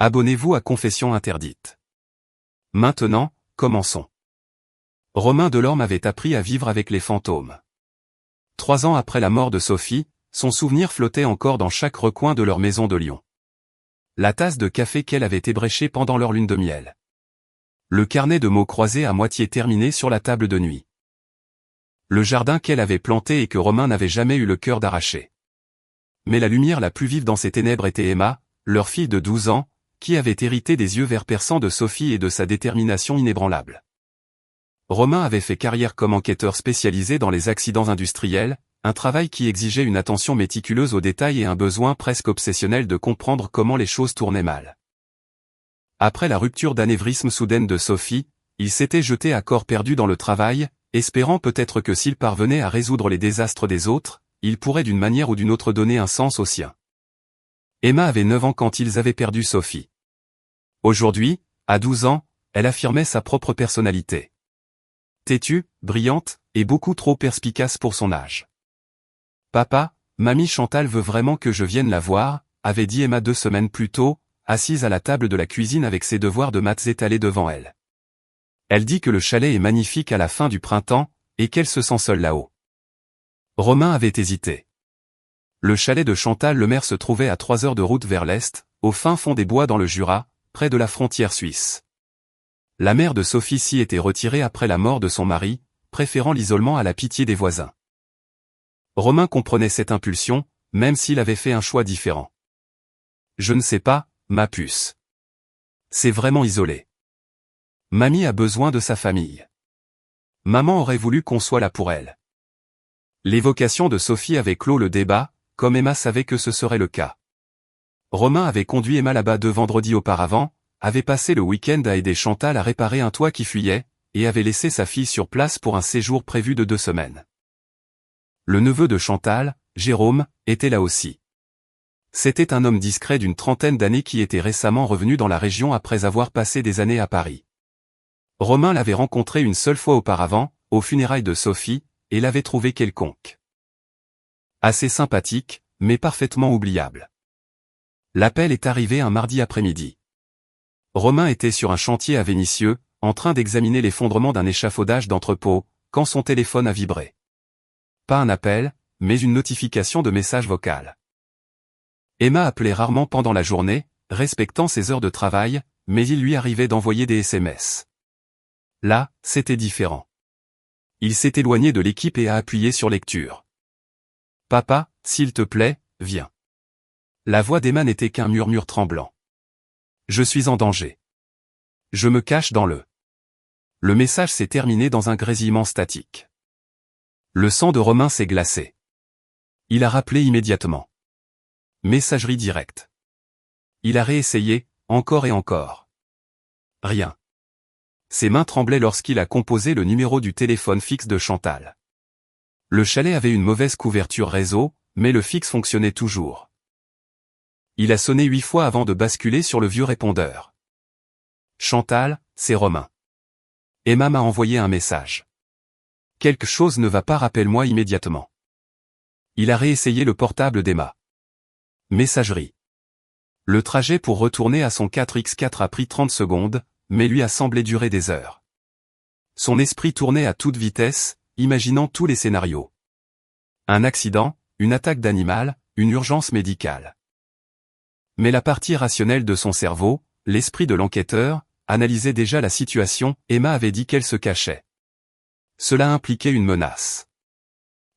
Abonnez-vous à Confession interdite. Maintenant, commençons. Romain Delorme avait appris à vivre avec les fantômes. 3 ans après la mort de Sophie, son souvenir flottait encore dans chaque recoin de leur maison de Lyon. La tasse de café qu'elle avait ébréchée pendant leur lune de miel. Le carnet de mots croisés à moitié terminé sur la table de nuit. Le jardin qu'elle avait planté et que Romain n'avait jamais eu le cœur d'arracher. Mais la lumière la plus vive dans ces ténèbres était Emma, leur fille de 12 ans, qui avait hérité des yeux verts perçants de Sophie et de sa détermination inébranlable. Romain avait fait carrière comme enquêteur spécialisé dans les accidents industriels, un travail qui exigeait une attention méticuleuse aux détails et un besoin presque obsessionnel de comprendre comment les choses tournaient mal. Après la rupture d'anévrisme soudaine de Sophie, il s'était jeté à corps perdu dans le travail, espérant peut-être que s'il parvenait à résoudre les désastres des autres, il pourrait d'une manière ou d'une autre donner un sens au sien. Emma avait 9 ans quand ils avaient perdu Sophie. Aujourd'hui, à 12 ans, elle affirmait sa propre personnalité. Têtue, brillante, et beaucoup trop perspicace pour son âge. « Papa, mamie Chantal veut vraiment que je vienne la voir », avait dit Emma 2 semaines plus tôt, assise à la table de la cuisine avec ses devoirs de maths étalés devant elle. Elle dit que le chalet est magnifique à la fin du printemps, et qu'elle se sent seule là-haut. Romain avait hésité. Le chalet de Chantal Lemaire se trouvait à 3 heures de route vers l'est, au fin fond des bois dans le Jura, près de la frontière suisse. La mère de Sophie s'y était retirée après la mort de son mari, préférant l'isolement à la pitié des voisins. Romain comprenait cette impulsion, même s'il avait fait un choix différent. « Je ne sais pas, ma puce. C'est vraiment isolé. Mamie a besoin de sa famille. Maman aurait voulu qu'on soit là pour elle. » L'évocation de Sophie avait clos le débat, comme Emma savait que ce serait le cas. Romain avait conduit Emma là-bas 2 vendredis auparavant, avait passé le week-end à aider Chantal à réparer un toit qui fuyait, et avait laissé sa fille sur place pour un séjour prévu de 2 semaines. Le neveu de Chantal, Jérôme, était là aussi. C'était un homme discret d'une trentaine d'années qui était récemment revenu dans la région après avoir passé des années à Paris. Romain l'avait rencontré une seule fois auparavant, aux funérailles de Sophie, et l'avait trouvé quelconque. Assez sympathique, mais parfaitement oubliable. L'appel est arrivé un mardi après-midi. Romain était sur un chantier à Vénissieux, en train d'examiner l'effondrement d'un échafaudage d'entrepôt, quand son téléphone a vibré. Pas un appel, mais une notification de message vocal. Emma appelait rarement pendant la journée, respectant ses heures de travail, mais il lui arrivait d'envoyer des SMS. Là, c'était différent. Il s'est éloigné de l'équipe et a appuyé sur lecture. « Papa, s'il te plaît, viens. » La voix d'Emma n'était qu'un murmure tremblant. « Je suis en danger. Je me cache dans le... » Le message s'est terminé dans un grésillement statique. Le sang de Romain s'est glacé. Il a rappelé immédiatement. Messagerie directe. Il a réessayé, encore et encore. Rien. Ses mains tremblaient lorsqu'il a composé le numéro du téléphone fixe de Chantal. Le chalet avait une mauvaise couverture réseau, mais le fixe fonctionnait toujours. Il a sonné 8 fois avant de basculer sur le vieux répondeur. Chantal, c'est Romain. Emma m'a envoyé un message. Quelque chose ne va pas, rappelle-moi immédiatement. Il a réessayé le portable d'Emma. Messagerie. Le trajet pour retourner à son 4x4 a pris 30 secondes, mais lui a semblé durer des heures. Son esprit tournait à toute vitesse, imaginant tous les scénarios. Un accident, une attaque d'animal, une urgence médicale. Mais la partie rationnelle de son cerveau, l'esprit de l'enquêteur, analysait déjà la situation. Emma avait dit qu'elle se cachait. Cela impliquait une menace.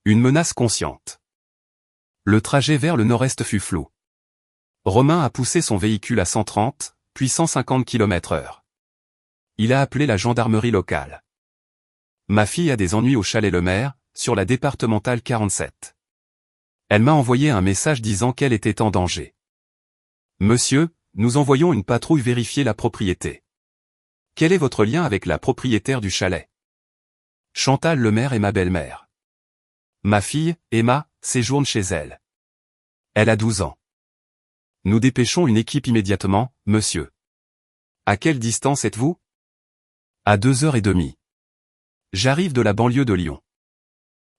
Une menace consciente. Le trajet vers le nord-est fut flou. Romain a poussé son véhicule à 130, puis 150 km/h. Il a appelé la gendarmerie locale. Ma fille a des ennuis au chalet Lemaire, sur la départementale 47. Elle m'a envoyé un message disant qu'elle était en danger. Monsieur, nous envoyons une patrouille vérifier la propriété. Quel est votre lien avec la propriétaire du chalet? Chantal Lemaire est ma belle-mère. Ma fille, Emma, séjourne chez elle. Elle a 12 ans. Nous dépêchons une équipe immédiatement, monsieur. À quelle distance êtes-vous? À 2h30. J'arrive de la banlieue de Lyon.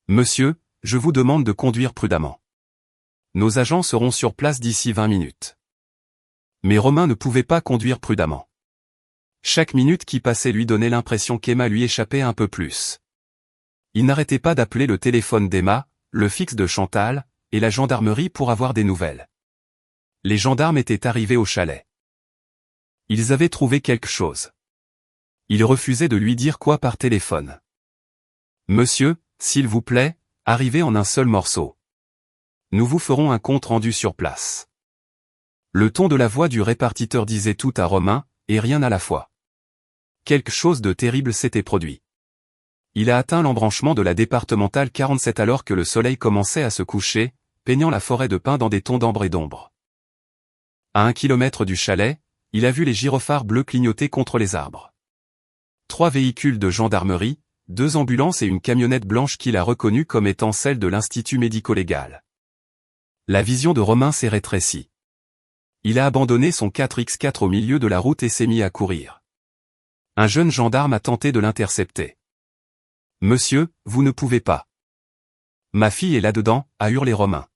Monsieur, je vous demande de conduire prudemment. Nos agents seront sur place d'ici 20 minutes. Mais Romain ne pouvait pas conduire prudemment. Chaque minute qui passait lui donnait l'impression qu'Emma lui échappait un peu plus. Il n'arrêtait pas d'appeler le téléphone d'Emma, le fixe de Chantal, et la gendarmerie pour avoir des nouvelles. Les gendarmes étaient arrivés au chalet. Ils avaient trouvé quelque chose. Ils refusaient de lui dire quoi par téléphone. « Monsieur, s'il vous plaît, arrivez en un seul morceau. Nous vous ferons un compte rendu sur place. » Le ton de la voix du répartiteur disait tout à Romain, et rien à la fois. Quelque chose de terrible s'était produit. Il a atteint l'embranchement de la départementale 47 alors que le soleil commençait à se coucher, peignant la forêt de pins dans des tons d'ambre et d'ombre. À 1 kilomètre du chalet, il a vu les gyrophares bleus clignoter contre les arbres. 3 véhicules de gendarmerie, 2 ambulances et une camionnette blanche qu'il a reconnue comme étant celle de l'Institut médico-légal. La vision de Romain s'est rétrécie. Il a abandonné son 4x4 au milieu de la route et s'est mis à courir. Un jeune gendarme a tenté de l'intercepter. « Monsieur, vous ne pouvez pas. Ma fille est là-dedans » a hurlé Romain.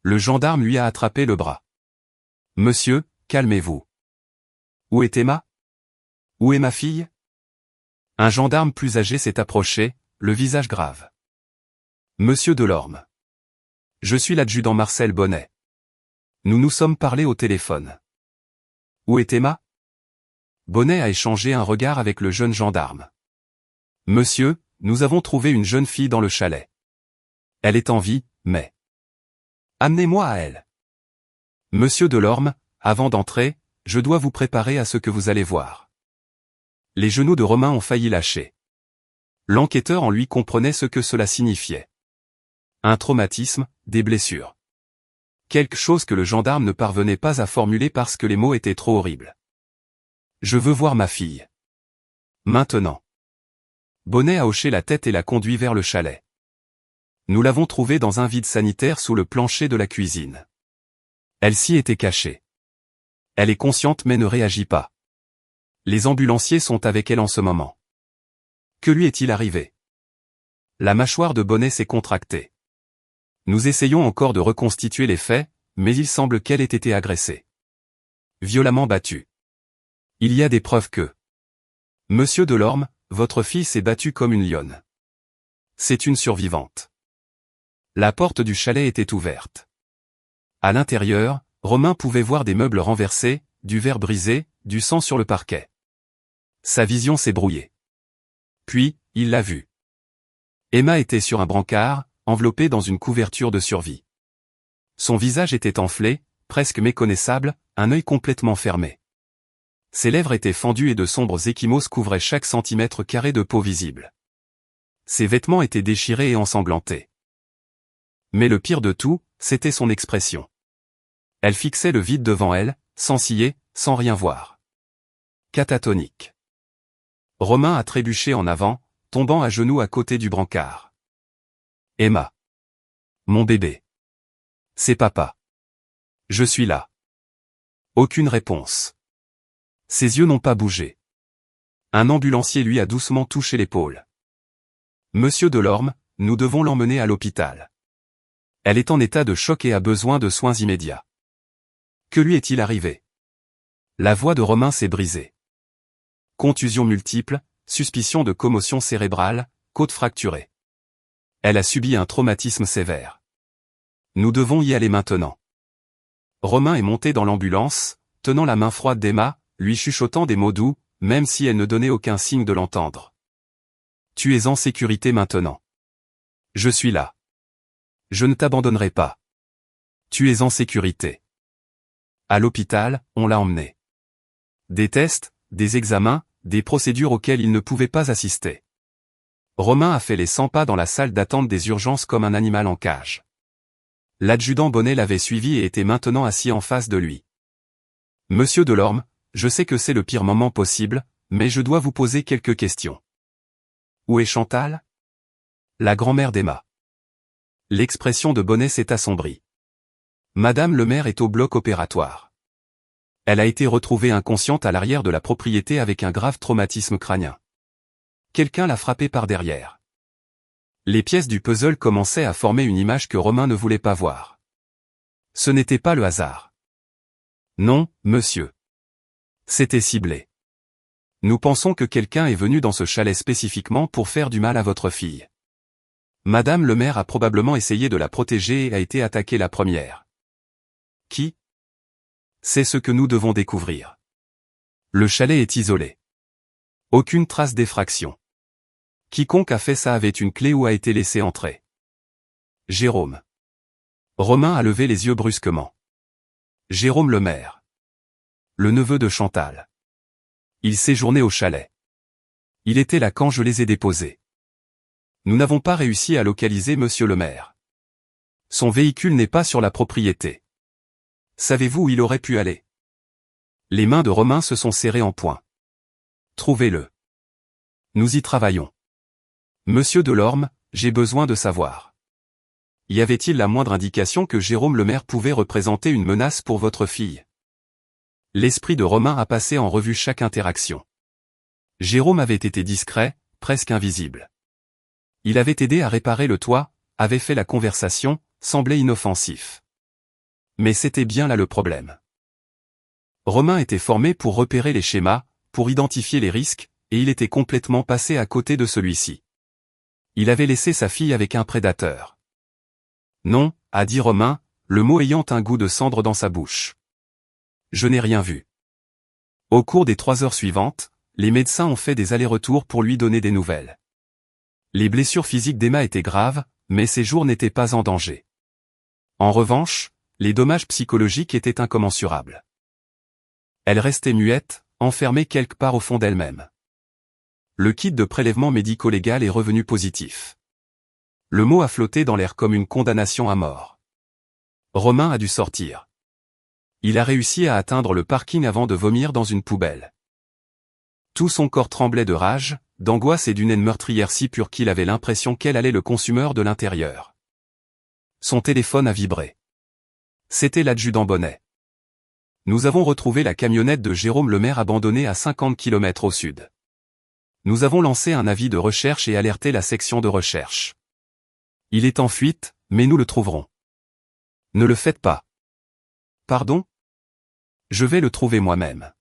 Le gendarme lui a attrapé le bras. « Monsieur, calmez-vous. Où est Emma? Où est ma fille ?» Un gendarme plus âgé s'est approché, le visage grave. « Monsieur Delorme. Je suis l'adjudant Marcel Bonnet. Nous nous sommes parlé au téléphone. Où est Emma ?» Bonnet a échangé un regard avec le jeune gendarme. « Monsieur, nous avons trouvé une jeune fille dans le chalet. Elle est en vie, mais... Amenez-moi à elle. Monsieur Delorme, avant d'entrer, je dois vous préparer à ce que vous allez voir. » Les genoux de Romain ont failli lâcher. L'enquêteur en lui comprenait ce que cela signifiait. Un traumatisme, des blessures. Quelque chose que le gendarme ne parvenait pas à formuler parce que les mots étaient trop horribles. « Je veux voir ma fille. Maintenant. » Bonnet a hoché la tête et l'a conduit vers le chalet. Nous l'avons trouvée dans un vide sanitaire sous le plancher de la cuisine. Elle s'y était cachée. Elle est consciente mais ne réagit pas. Les ambulanciers sont avec elle en ce moment. Que lui est-il arrivé? La mâchoire de Bonnet s'est contractée. Nous essayons encore de reconstituer les faits, mais il semble qu'elle ait été agressée. Violemment battue. Il y a des preuves que... Monsieur Delorme, votre fille s'est battue comme une lionne. C'est une survivante. La porte du chalet était ouverte. À l'intérieur, Romain pouvait voir des meubles renversés, du verre brisé, du sang sur le parquet. Sa vision s'est brouillée. Puis, il l'a vue. Emma était sur un brancard, enveloppée dans une couverture de survie. Son visage était enflé, presque méconnaissable, un œil complètement fermé. Ses lèvres étaient fendues et de sombres ecchymoses couvraient chaque centimètre carré de peau visible. Ses vêtements étaient déchirés et ensanglantés. Mais le pire de tout, c'était son expression. Elle fixait le vide devant elle, sans ciller, sans rien voir. Catatonique. Romain a trébuché en avant, tombant à genoux à côté du brancard. Emma. Mon bébé. C'est papa. Je suis là. Aucune réponse. Ses yeux n'ont pas bougé. Un ambulancier lui a doucement touché l'épaule. Monsieur Delorme, nous devons l'emmener à l'hôpital. Elle est en état de choc et a besoin de soins immédiats. Que lui est-il arrivé? La voix de Romain s'est brisée. Contusions multiples, suspicion de commotion cérébrale, côte fracturée. Elle a subi un traumatisme sévère. Nous devons y aller maintenant. Romain est monté dans l'ambulance, tenant la main froide d'Emma, lui chuchotant des mots doux, même si elle ne donnait aucun signe de l'entendre. Tu es en sécurité maintenant. Je suis là. Je ne t'abandonnerai pas. Tu es en sécurité. À l'hôpital, on l'a emmené. Des tests, des examens, des procédures auxquelles il ne pouvait pas assister. Romain a fait les 100 pas dans la salle d'attente des urgences comme un animal en cage. L'adjudant Bonnet l'avait suivi et était maintenant assis en face de lui. Monsieur Delorme, je sais que c'est le pire moment possible, mais je dois vous poser quelques questions. Où est Chantal? La grand-mère d'Emma. L'expression de Bonnet s'est assombrie. Madame le maire est au bloc opératoire. Elle a été retrouvée inconsciente à l'arrière de la propriété avec un grave traumatisme crânien. Quelqu'un l'a frappée par derrière. Les pièces du puzzle commençaient à former une image que Romain ne voulait pas voir. Ce n'était pas le hasard. Non, monsieur. C'était ciblé. Nous pensons que quelqu'un est venu dans ce chalet spécifiquement pour faire du mal à votre fille. Madame le maire a probablement essayé de la protéger et a été attaquée la première. Qui? C'est ce que nous devons découvrir. Le chalet est isolé. Aucune trace d'effraction. Quiconque a fait ça avait une clé ou a été laissé entrer. Jérôme. Romain a levé les yeux brusquement. Jérôme le maire. Le neveu de Chantal. Il séjournait au chalet. Il était là quand je les ai déposés. Nous n'avons pas réussi à localiser monsieur le maire. Son véhicule n'est pas sur la propriété. Savez-vous où il aurait pu aller? Les mains de Romain se sont serrées en poing. Trouvez-le. Nous y travaillons. Monsieur Delorme, j'ai besoin de savoir. Y avait-il la moindre indication que Jérôme le maire pouvait représenter une menace pour votre fille? L'esprit de Romain a passé en revue chaque interaction. Jérôme avait été discret, presque invisible. Il avait aidé à réparer le toit, avait fait la conversation, semblait inoffensif. Mais c'était bien là le problème. Romain était formé pour repérer les schémas, pour identifier les risques, et il était complètement passé à côté de celui-ci. Il avait laissé sa fille avec un prédateur. Non, a dit Romain, le mot ayant un goût de cendre dans sa bouche. Je n'ai rien vu. Au cours des 3 heures suivantes, les médecins ont fait des allers-retours pour lui donner des nouvelles. Les blessures physiques d'Emma étaient graves, mais ses jours n'étaient pas en danger. En revanche, les dommages psychologiques étaient incommensurables. Elle restait muette, enfermée quelque part au fond d'elle-même. Le kit de prélèvement médico-légal est revenu positif. Le mot a flotté dans l'air comme une condamnation à mort. Romain a dû sortir. Il a réussi à atteindre le parking avant de vomir dans une poubelle. Tout son corps tremblait de rage, d'angoisse et d'une haine meurtrière si pure qu'il avait l'impression qu'elle allait le consumer de l'intérieur. Son téléphone a vibré. C'était l'adjudant Bonnet. Nous avons retrouvé la camionnette de Jérôme le maire abandonnée à 50 km au sud. Nous avons lancé un avis de recherche et alerté la section de recherche. Il est en fuite, mais nous le trouverons. Ne le faites pas. Pardon? Je vais le trouver moi-même.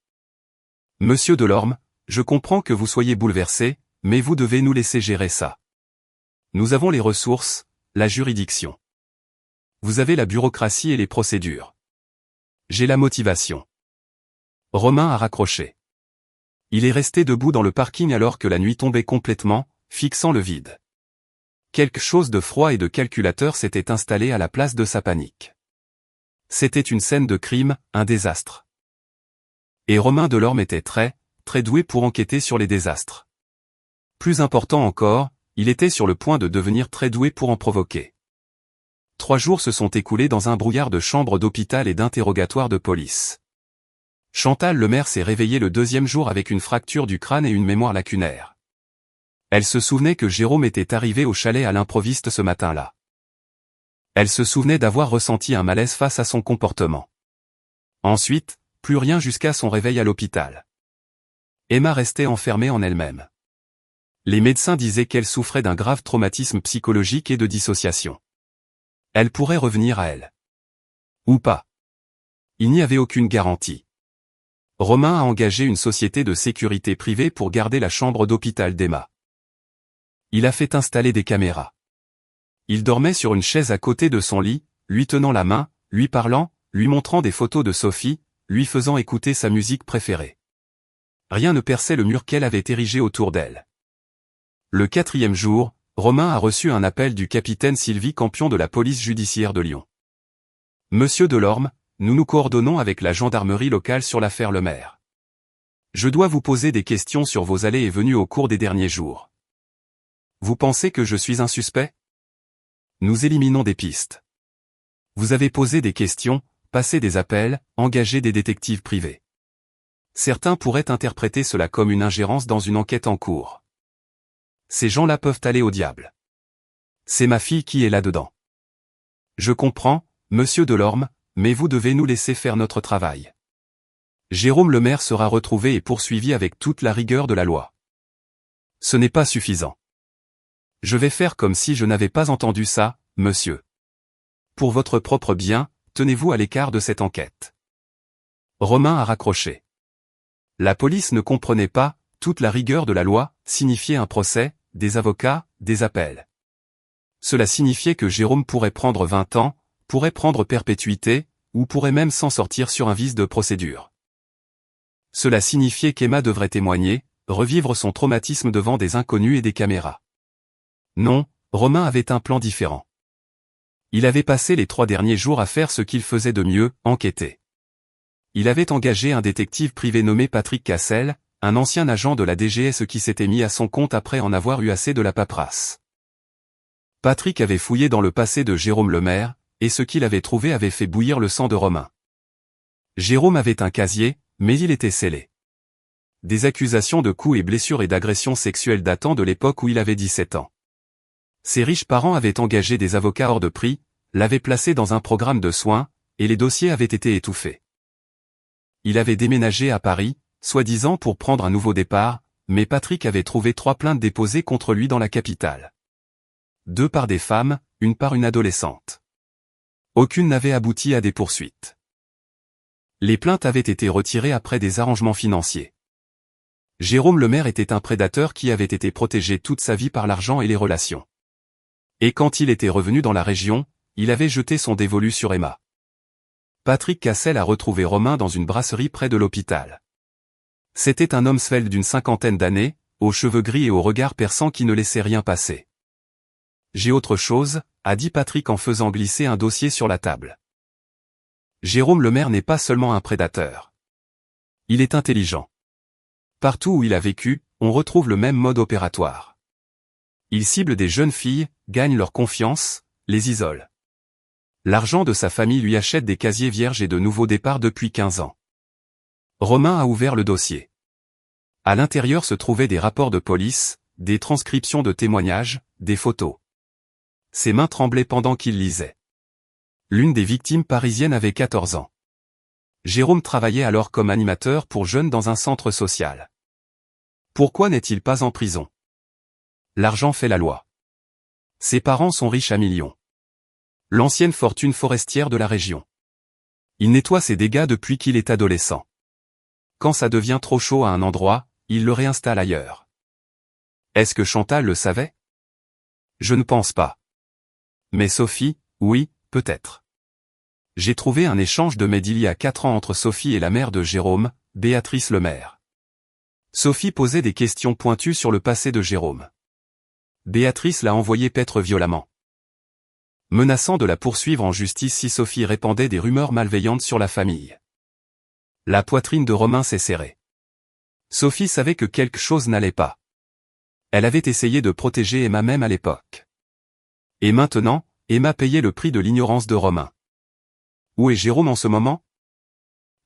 Monsieur Delorme, je comprends que vous soyez bouleversé, mais vous devez nous laisser gérer ça. Nous avons les ressources, la juridiction. Vous avez la bureaucratie et les procédures. J'ai la motivation. Romain a raccroché. Il est resté debout dans le parking alors que la nuit tombait complètement, fixant le vide. Quelque chose de froid et de calculateur s'était installé à la place de sa panique. C'était une scène de crime, un désastre. Et Romain Delorme était très doué pour enquêter sur les désastres. Plus important encore, il était sur le point de devenir très doué pour en provoquer. 3 jours se sont écoulés dans un brouillard de chambres d'hôpital et d'interrogatoire de police. Chantal le maire s'est réveillée le 2e jour avec une fracture du crâne et une mémoire lacunaire. Elle se souvenait que Jérôme était arrivé au chalet à l'improviste ce matin-là. Elle se souvenait d'avoir ressenti un malaise face à son comportement. Ensuite, plus rien jusqu'à son réveil à l'hôpital. Emma restait enfermée en elle-même. Les médecins disaient qu'elle souffrait d'un grave traumatisme psychologique et de dissociation. Elle pourrait revenir à elle. Ou pas. Il n'y avait aucune garantie. Romain a engagé une société de sécurité privée pour garder la chambre d'hôpital d'Emma. Il a fait installer des caméras. Il dormait sur une chaise à côté de son lit, lui tenant la main, lui parlant, lui montrant des photos de Sophie, lui faisant écouter sa musique préférée. Rien ne perçait le mur qu'elle avait érigé autour d'elle. Le 4e jour, Romain a reçu un appel du capitaine Sylvie Campion de la police judiciaire de Lyon. Monsieur Delorme, nous nous coordonnons avec la gendarmerie locale sur l'affaire Le Maire. Je dois vous poser des questions sur vos allées et venues au cours des derniers jours. Vous pensez que je suis un suspect? Nous éliminons des pistes. Vous avez posé des questions, passé des appels, engagé des détectives privés. Certains pourraient interpréter cela comme une ingérence dans une enquête en cours. Ces gens-là peuvent aller au diable. C'est ma fille qui est là-dedans. Je comprends, monsieur Delorme, mais vous devez nous laisser faire notre travail. Jérôme le maire sera retrouvé et poursuivi avec toute la rigueur de la loi. Ce n'est pas suffisant. Je vais faire comme si je n'avais pas entendu ça, monsieur. Pour votre propre bien, tenez-vous à l'écart de cette enquête. Romain a raccroché. La police ne comprenait pas, toute la rigueur de la loi signifiait un procès, des avocats, des appels. Cela signifiait que Jérôme pourrait prendre 20 ans, pourrait prendre perpétuité, ou pourrait même s'en sortir sur un vice de procédure. Cela signifiait qu'Emma devrait témoigner, revivre son traumatisme devant des inconnus et des caméras. Non, Romain avait un plan différent. Il avait passé les 3 derniers jours à faire ce qu'il faisait de mieux, enquêter. Il avait engagé un détective privé nommé Patrick Cassel, un ancien agent de la DGS qui s'était mis à son compte après en avoir eu assez de la paperasse. Patrick avait fouillé dans le passé de Jérôme Lemaire, et ce qu'il avait trouvé avait fait bouillir le sang de Romain. Jérôme avait un casier, mais il était scellé. Des accusations de coups et blessures et d'agressions sexuelles datant de l'époque où il avait 17 ans. Ses riches parents avaient engagé des avocats hors de prix, l'avaient placé dans un programme de soins, et les dossiers avaient été étouffés. Il avait déménagé à Paris, soi-disant pour prendre un nouveau départ, mais Patrick avait trouvé 3 plaintes déposées contre lui dans la capitale. 2 par des femmes, 1 par une adolescente. Aucune n'avait abouti à des poursuites. Les plaintes avaient été retirées après des arrangements financiers. Jérôme Lemaire était un prédateur qui avait été protégé toute sa vie par l'argent et les relations. Et quand il était revenu dans la région, il avait jeté son dévolu sur Emma. Patrick Cassel a retrouvé Romain dans une brasserie près de l'hôpital. C'était un homme svelte d'une 50aine d'années, aux cheveux gris et au regard perçant qui ne laissait rien passer. « J'ai autre chose », a dit Patrick en faisant glisser un dossier sur la table. Jérôme Lemaire n'est pas seulement un prédateur. Il est intelligent. Partout où il a vécu, on retrouve le même mode opératoire. Il cible des jeunes filles, gagne leur confiance, les isole. L'argent de sa famille lui achète des casiers vierges et de nouveaux départs depuis 15 ans. Romain a ouvert le dossier. À l'intérieur se trouvaient des rapports de police, des transcriptions de témoignages, des photos. Ses mains tremblaient pendant qu'il lisait. L'une des victimes parisiennes avait 14 ans. Jérôme travaillait alors comme animateur pour jeunes dans un centre social. Pourquoi n'est-il pas en prison? L'argent fait la loi. Ses parents sont riches à millions. L'ancienne fortune forestière de la région. Il nettoie ses dégâts depuis qu'il est adolescent. Quand ça devient trop chaud à un endroit, il le réinstalle ailleurs. Est-ce que Chantal le savait? Je ne pense pas. Mais Sophie, oui, peut-être. J'ai trouvé un échange de mails il y a 4 ans entre Sophie et la mère de Jérôme, Béatrice Lemaire. Sophie posait des questions pointues sur le passé de Jérôme. Béatrice l'a envoyé paître violemment, menaçant de la poursuivre en justice si Sophie répandait des rumeurs malveillantes sur la famille. La poitrine de Romain s'est serrée. Sophie savait que quelque chose n'allait pas. Elle avait essayé de protéger Emma même à l'époque. Et maintenant, Emma payait le prix de l'ignorance de Romain. Où est Jérôme en ce moment?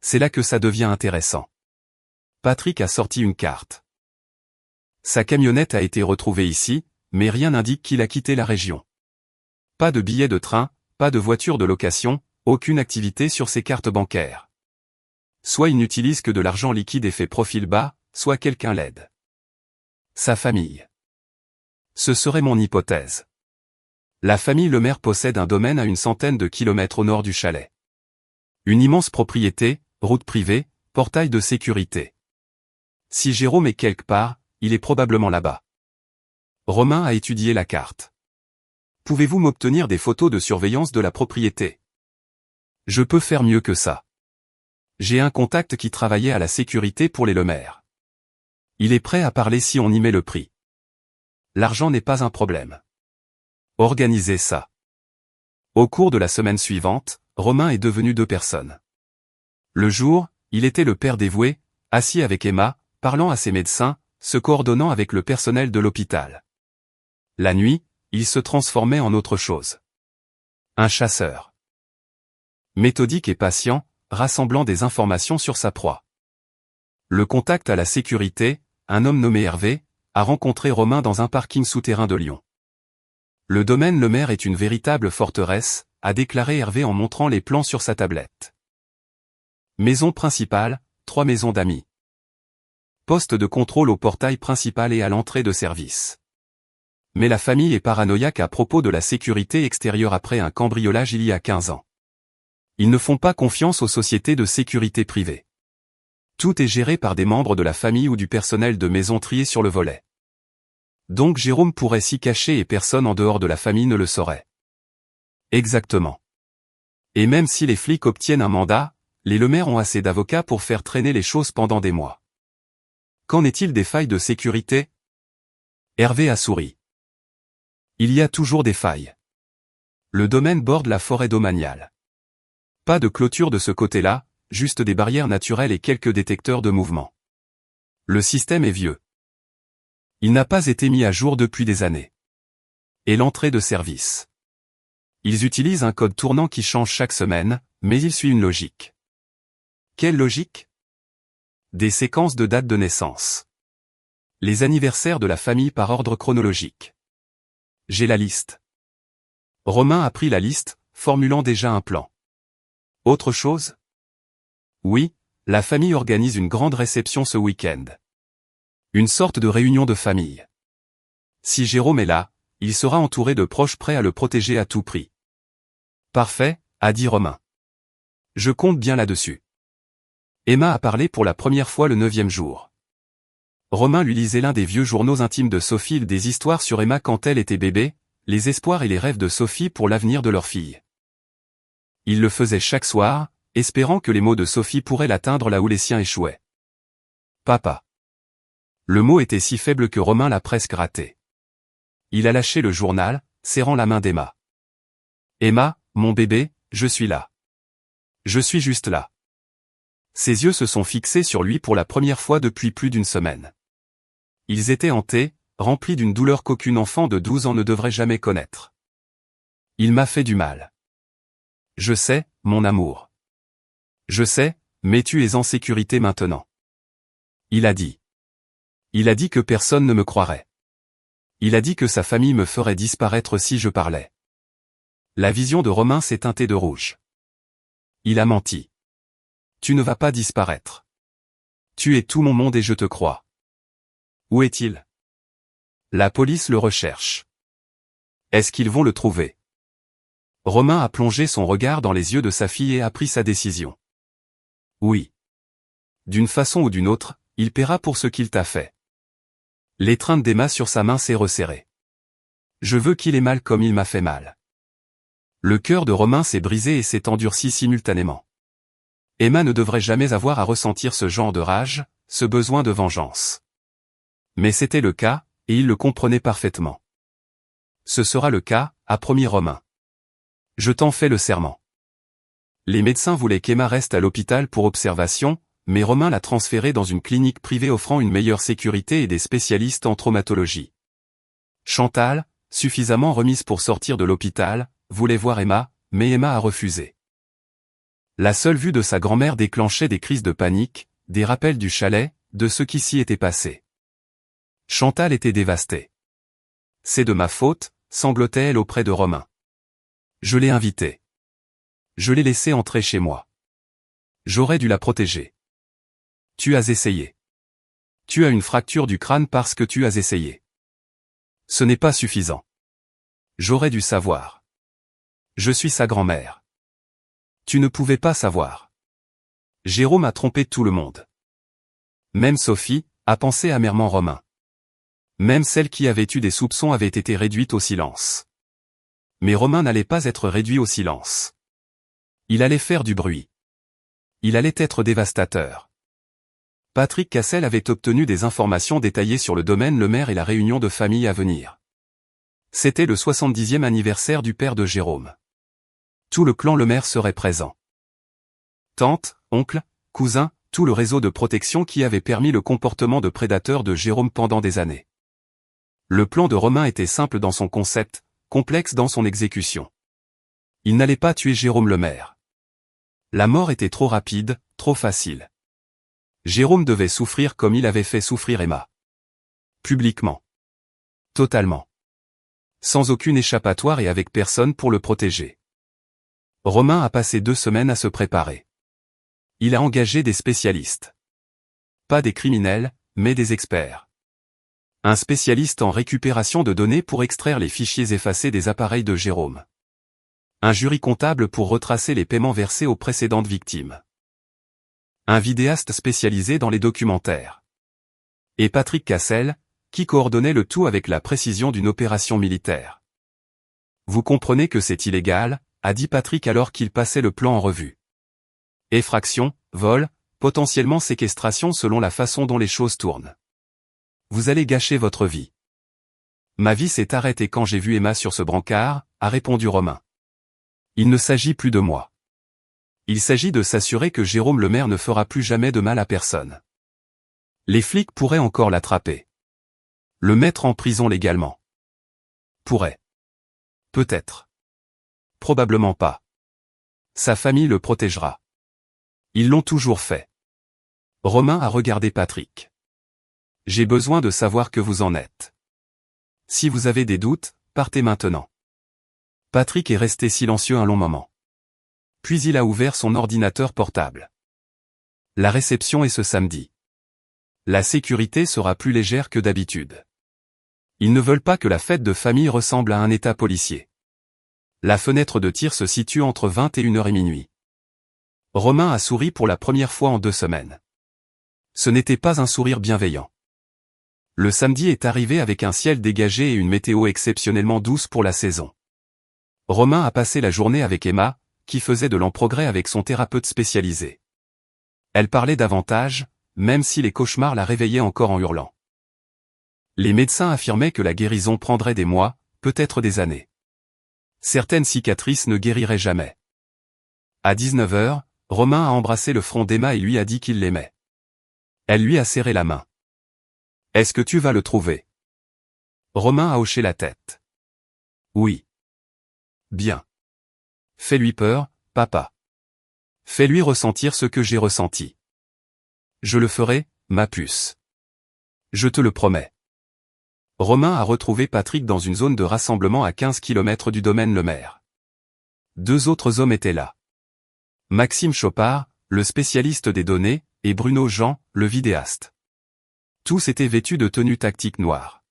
C'est là que ça devient intéressant. Patrick a sorti une carte. Sa camionnette a été retrouvée ici, mais rien n'indique qu'il a quitté la région. Pas de billets de train, pas de voiture de location, aucune activité sur ses cartes bancaires. Soit il n'utilise que de l'argent liquide et fait profil bas, soit quelqu'un l'aide. Sa famille. Ce serait mon hypothèse. La famille Lemaire possède un domaine à 100 de kilomètres au nord du chalet. Une immense propriété, route privée, portail de sécurité. Si Jérôme est quelque part, il est probablement là-bas. Romain a étudié la carte. Pouvez-vous m'obtenir des photos de surveillance de la propriété? Je peux faire mieux que ça. J'ai un contact qui travaillait à la sécurité pour les Lemaire. Il est prêt à parler si on y met le prix. L'argent n'est pas un problème. Organisez ça. Au cours de la semaine suivante, Romain est devenu 2 personnes. Le jour, il était le père dévoué, assis avec Emma, parlant à ses médecins, se coordonnant avec le personnel de l'hôpital. La nuit, il se transformait en autre chose. Un chasseur. Méthodique et patient, rassemblant des informations sur sa proie. Le contact à la sécurité, un homme nommé Hervé, a rencontré Romain dans un parking souterrain de Lyon. Le domaine Lemaire est une véritable forteresse, a déclaré Hervé en montrant les plans sur sa tablette. Maison principale, 3 maisons d'amis. Poste de contrôle au portail principal et à l'entrée de service. Mais la famille est paranoïaque à propos de la sécurité extérieure après un cambriolage il y a 15 ans. Ils ne font pas confiance aux sociétés de sécurité privées. Tout est géré par des membres de la famille ou du personnel de maison trié sur le volet. Donc Jérôme pourrait s'y cacher et personne en dehors de la famille ne le saurait. Exactement. Et même si les flics obtiennent un mandat, les Lemaire ont assez d'avocats pour faire traîner les choses pendant des mois. Qu'en est-il des failles de sécurité? Hervé a souri. Il y a toujours des failles. Le domaine borde la forêt domaniale. Pas de clôture de ce côté-là, juste des barrières naturelles et quelques détecteurs de mouvement. Le système est vieux. Il n'a pas été mis à jour depuis des années. Et l'entrée de service. Ils utilisent un code tournant qui change chaque semaine, mais il suit une logique. Quelle logique? Des séquences de dates de naissance. Les anniversaires de la famille par ordre chronologique. J'ai la liste. Romain a pris la liste, formulant déjà un plan. Autre chose? Oui, la famille organise une grande réception ce week-end. Une sorte de réunion de famille. Si Jérôme est là, il sera entouré de proches prêts à le protéger à tout prix. Parfait, a dit Romain. Je compte bien là-dessus. Emma a parlé pour la première fois le 9e jour. Romain lui lisait l'un des vieux journaux intimes de Sophie, des histoires sur Emma quand elle était bébé, les espoirs et les rêves de Sophie pour l'avenir de leur fille. Il le faisait chaque soir, espérant que les mots de Sophie pourraient l'atteindre là où les siens échouaient. Papa. Le mot était si faible que Romain l'a presque raté. Il a lâché le journal, serrant la main d'Emma. Emma, mon bébé, je suis là. Je suis juste là. Ses yeux se sont fixés sur lui pour la première fois depuis plus d'une semaine. Ils étaient hantés, remplis d'une douleur qu'aucun enfant de 12 ans ne devrait jamais connaître. Il m'a fait du mal. Je sais, mon amour. Je sais, mais tu es en sécurité maintenant. Il a dit. Il a dit que personne ne me croirait. Il a dit que sa famille me ferait disparaître si je parlais. La vision de Romain s'est teintée de rouge. Il a menti. Tu ne vas pas disparaître. Tu es tout mon monde et je te crois. Où est-il? La police le recherche. Est-ce qu'ils vont le trouver? Romain a plongé son regard dans les yeux de sa fille et a pris sa décision. Oui. D'une façon ou d'une autre, il paiera pour ce qu'il t'a fait. L'étreinte d'Emma sur sa main s'est resserrée. Je veux qu'il ait mal comme il m'a fait mal. Le cœur de Romain s'est brisé et s'est endurci simultanément. Emma ne devrait jamais avoir à ressentir ce genre de rage, ce besoin de vengeance. Mais c'était le cas, et il le comprenait parfaitement. Ce sera le cas, a promis Romain. Je t'en fais le serment. Les médecins voulaient qu'Emma reste à l'hôpital pour observation, mais Romain l'a transférée dans une clinique privée offrant une meilleure sécurité et des spécialistes en traumatologie. Chantal, suffisamment remise pour sortir de l'hôpital, voulait voir Emma, mais Emma a refusé. La seule vue de sa grand-mère déclenchait des crises de panique, des rappels du chalet, de ce qui s'y était passé. Chantal était dévastée. C'est de ma faute, sanglotait-elle auprès de Romain. Je l'ai invitée. Je l'ai laissée entrer chez moi. J'aurais dû la protéger. Tu as essayé. Tu as une fracture du crâne parce que tu as essayé. Ce n'est pas suffisant. J'aurais dû savoir. Je suis sa grand-mère. Tu ne pouvais pas savoir. Jérôme a trompé tout le monde. Même Sophie, a pensé amèrement Romain. Même celle qui avait eu des soupçons avait été réduite au silence. Mais Romain n'allait pas être réduit au silence. Il allait faire du bruit. Il allait être dévastateur. Patrick Cassel avait obtenu des informations détaillées sur le domaine Lemaire et la réunion de famille à venir. C'était le 70e anniversaire du père de Jérôme. Tout le clan Lemaire serait présent. Tante, oncle, cousin, tout le réseau de protection qui avait permis le comportement de prédateur de Jérôme pendant des années. Le plan de Romain était simple dans son concept, complexe dans son exécution. Il n'allait pas tuer Jérôme Lemaire. La mort était trop rapide, trop facile. Jérôme devait souffrir comme il avait fait souffrir Emma. Publiquement. Totalement. Sans aucune échappatoire et avec personne pour le protéger. Romain a passé 2 semaines à se préparer. Il a engagé des spécialistes. Pas des criminels, mais des experts. Un spécialiste en récupération de données pour extraire les fichiers effacés des appareils de Jérôme. Un jury comptable pour retracer les paiements versés aux précédentes victimes. un vidéaste spécialisé dans les documentaires. Et Patrick Cassel, qui coordonnait le tout avec la précision d'une opération militaire. Vous comprenez que c'est illégal, a dit Patrick alors qu'il passait le plan en revue. Effraction, vol, potentiellement séquestration selon la façon dont les choses tournent. Vous allez gâcher votre vie. Ma vie s'est arrêtée quand j'ai vu Emma sur ce brancard, a répondu Romain. Il ne s'agit plus de moi. Il s'agit de s'assurer que Jérôme Lemaire ne fera plus jamais de mal à personne. Les flics pourraient encore l'attraper. Le mettre en prison légalement. Pourrait. Peut-être. Probablement pas. Sa famille le protégera. Ils l'ont toujours fait. Romain a regardé Patrick. J'ai besoin de savoir que vous en êtes. Si vous avez des doutes, partez maintenant. Patrick est resté silencieux un long moment. Puis il a ouvert son ordinateur portable. La réception est ce samedi. La sécurité sera plus légère que d'habitude. Ils ne veulent pas que la fête de famille ressemble à un état policier. La fenêtre de tir se situe entre 21h et minuit. Romain a souri pour la première fois en 2 semaines. Ce n'était pas un sourire bienveillant. Le samedi est arrivé avec un ciel dégagé et une météo exceptionnellement douce pour la saison. Romain a passé la journée avec Emma, qui faisait de lents progrès avec son thérapeute spécialisé. Elle parlait davantage, même si les cauchemars la réveillaient encore en hurlant. Les médecins affirmaient que la guérison prendrait des mois, peut-être des années. Certaines cicatrices ne guériraient jamais. À 19h, Romain a embrassé le front d'Emma et lui a dit qu'il l'aimait. Elle lui a serré la main. « Est-ce que tu vas le trouver ?» Romain a hoché la tête. « Oui. »« Bien. Fais-lui peur, papa. Fais-lui ressentir ce que j'ai ressenti. »« Je le ferai, ma puce. Je te le promets. » Romain a retrouvé Patrick dans une zone de rassemblement à 15 km du domaine Lemaire. 2 autres hommes étaient là. Maxime Chopard, le spécialiste des données, et Bruno Jean, le vidéaste. Tous étaient vêtus de tenues tactiques noires.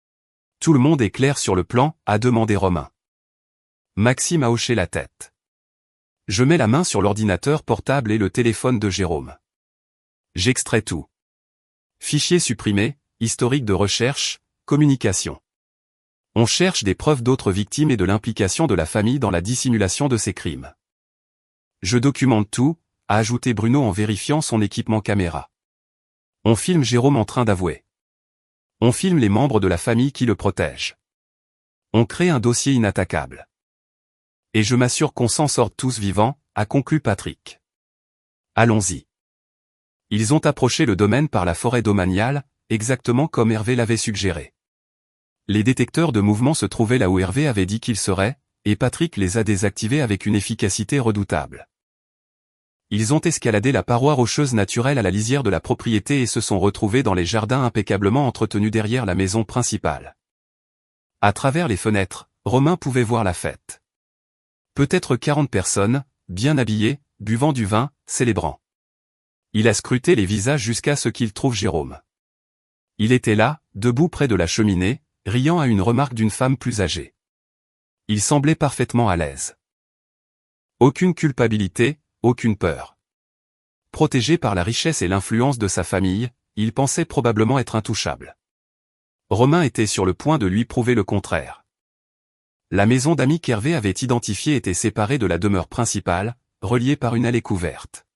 « Tout le monde est clair sur le plan ?» a demandé Romain. Maxime a hoché la tête. « Je mets la main sur l'ordinateur portable et le téléphone de Jérôme. J'extrais tout. Fichier supprimé, historique de recherche, communication. On cherche des preuves d'autres victimes et de l'implication de la famille dans la dissimulation de ces crimes. Je documente tout, a ajouté Bruno en vérifiant son équipement caméra. On filme Jérôme en train d'avouer. On filme les membres de la famille qui le protègent. On crée un dossier inattaquable. Et je m'assure qu'on s'en sorte tous vivants, a conclu Patrick. Allons-y. Ils ont approché le domaine par la forêt domaniale, exactement comme Hervé l'avait suggéré. Les détecteurs de mouvement se trouvaient là où Hervé avait dit qu'ils seraient, et Patrick les a désactivés avec une efficacité redoutable. Ils ont escaladé la paroi rocheuse naturelle à la lisière de la propriété et se sont retrouvés dans les jardins impeccablement entretenus derrière la maison principale. À travers les fenêtres, Romain pouvait voir la fête. Peut-être 40 personnes, bien habillées, buvant du vin, célébrant. Il a scruté les visages jusqu'à ce qu'il trouve Jérôme. Il était là, debout près de la cheminée, riant à une remarque d'une femme plus âgée. Il semblait parfaitement à l'aise. Aucune culpabilité, aucune peur. Protégé par la richesse et l'influence de sa famille, il pensait probablement être intouchable. Romain était sur le point de lui prouver le contraire. La maison d'amis qu'Hervé avait identifiée était séparée de la demeure principale, reliée par une allée couverte.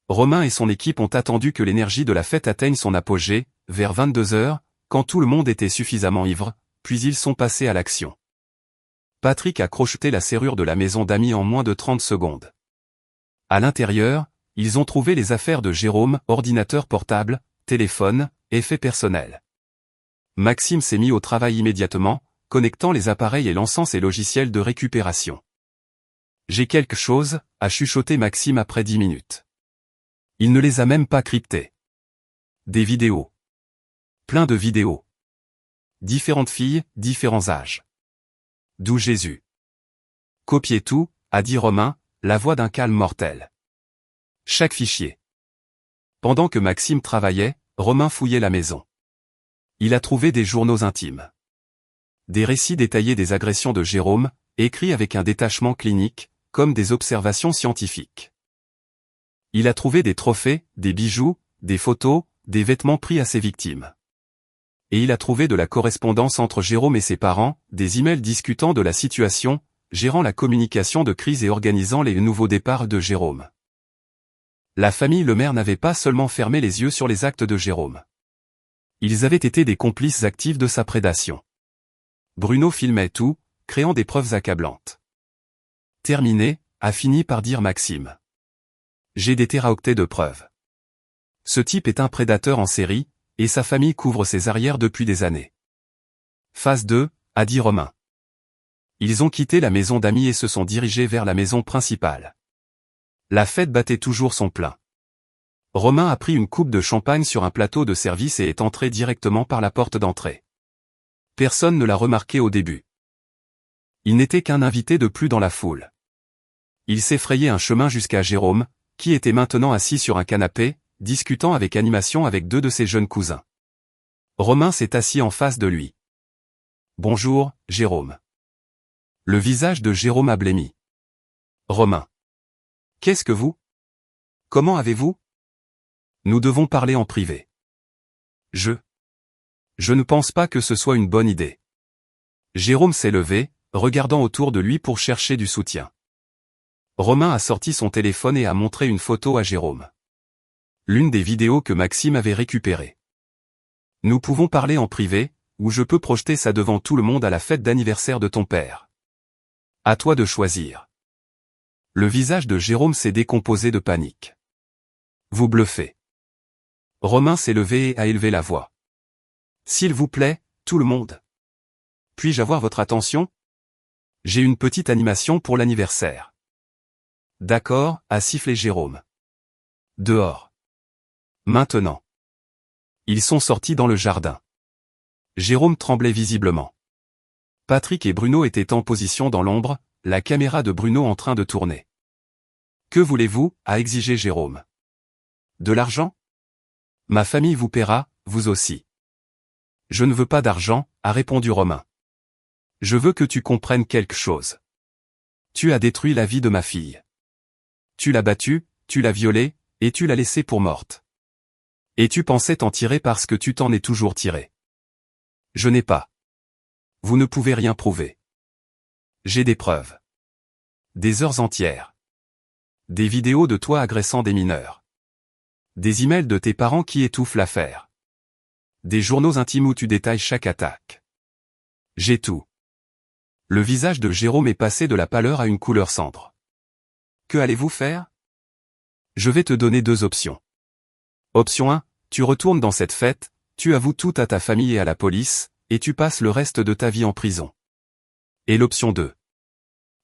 Romain et son équipe ont attendu que l'énergie de la fête atteigne son apogée, vers 22h, quand tout le monde était suffisamment ivre, puis ils sont passés à l'action. Patrick a crocheté la serrure de la maison d'amis en moins de 30 secondes. À l'intérieur, ils ont trouvé les affaires de Jérôme, ordinateur portable, téléphone, effets personnels. Maxime s'est mis au travail immédiatement, connectant les appareils et lançant ses logiciels de récupération. « J'ai quelque chose », a chuchoté Maxime après 10 minutes. Il ne les a même pas cryptés. Des vidéos. Plein de vidéos. Différentes filles, différents âges. D'où Jésus. Copiez tout, a dit Romain, la voix d'un calme mortel. Chaque fichier. Pendant que Maxime travaillait, Romain fouillait la maison. Il a trouvé des journaux intimes. Des récits détaillés des agressions de Jérôme, écrits avec un détachement clinique, comme des observations scientifiques. Il a trouvé des trophées, des bijoux, des photos, des vêtements pris à ses victimes. Et il a trouvé de la correspondance entre Jérôme et ses parents, des emails discutant de la situation, gérant la communication de crise et organisant les nouveaux départs de Jérôme. La famille Lemaire n'avait pas seulement fermé les yeux sur les actes de Jérôme. Ils avaient été des complices actifs de sa prédation. Bruno filmait tout, créant des preuves accablantes. Terminé, a fini par dire Maxime. J'ai des téraoctets de preuves. Ce type est un prédateur en série, et sa famille couvre ses arrières depuis des années. Phase 2, a dit Romain. Ils ont quitté la maison d'amis et se sont dirigés vers la maison principale. La fête battait toujours son plein. Romain a pris une coupe de champagne sur un plateau de service et est entré directement par la porte d'entrée. Personne ne l'a remarqué au début. Il n'était qu'un invité de plus dans la foule. Il s'est frayé un chemin jusqu'à Jérôme, qui était maintenant assis sur un canapé, discutant avec animation avec deux de ses jeunes cousins. Romain s'est assis en face de lui. Bonjour, Jérôme. Le visage de Jérôme a blêmi. Romain. Qu'est-ce que vous? Comment avez-vous? Nous devons parler en privé. Je ne pense pas que ce soit une bonne idée. Jérôme s'est levé, regardant autour de lui pour chercher du soutien. Romain a sorti son téléphone et a montré une photo à Jérôme. L'une des vidéos que Maxime avait récupérées. Nous pouvons parler en privé, ou je peux projeter ça devant tout le monde à la fête d'anniversaire de ton père. À toi de choisir. Le visage de Jérôme s'est décomposé de panique. Vous bluffez. Romain s'est levé et a élevé la voix. S'il vous plaît, tout le monde. Puis-je avoir votre attention? J'ai une petite animation pour l'anniversaire. D'accord, a sifflé Jérôme. Dehors. Maintenant. Ils sont sortis dans le jardin. Jérôme tremblait visiblement. Patrick et Bruno étaient en position dans l'ombre, la caméra de Bruno en train de tourner. Que voulez-vous, a exigé Jérôme. De l'argent? Ma famille vous paiera, vous aussi. Je ne veux pas d'argent, a répondu Romain. Je veux que tu comprennes quelque chose. Tu as détruit la vie de ma fille. Tu l'as battue, tu l'as violée, et tu l'as laissée pour morte. Et tu pensais t'en tirer parce que tu t'en es toujours tiré. Je n'ai pas. Vous ne pouvez rien prouver. J'ai des preuves. Des heures entières. Des vidéos de toi agressant des mineurs. Des emails de tes parents qui étouffent l'affaire. Des journaux intimes où tu détailles chaque attaque. J'ai tout. Le visage de Jérôme est passé de la pâleur à une couleur cendre. Que allez-vous faire? Je vais te donner deux options. Option 1, tu retournes dans cette fête, tu avoues tout à ta famille et à la police, et tu passes le reste de ta vie en prison. Et l'option 2.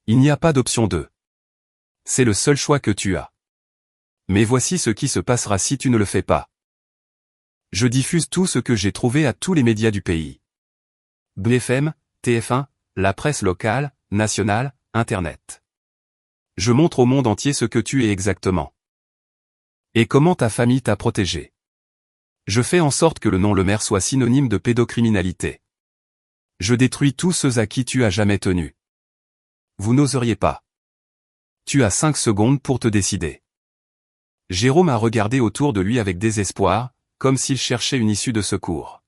Il n'y a pas d'option 2. C'est le seul choix que tu as. Mais voici ce qui se passera si tu ne le fais pas. Je diffuse tout ce que j'ai trouvé à tous les médias du pays. BFM, TF1, la presse locale, nationale, Internet. Je montre au monde entier ce que tu es exactement. Et comment ta famille t'a protégé. Je fais en sorte que le nom Lemaire soit synonyme de pédocriminalité. Je détruis tous ceux à qui tu as jamais tenu. Vous n'oseriez pas. Tu as 5 secondes pour te décider. Jérôme a regardé autour de lui avec désespoir, comme s'il cherchait une issue de secours.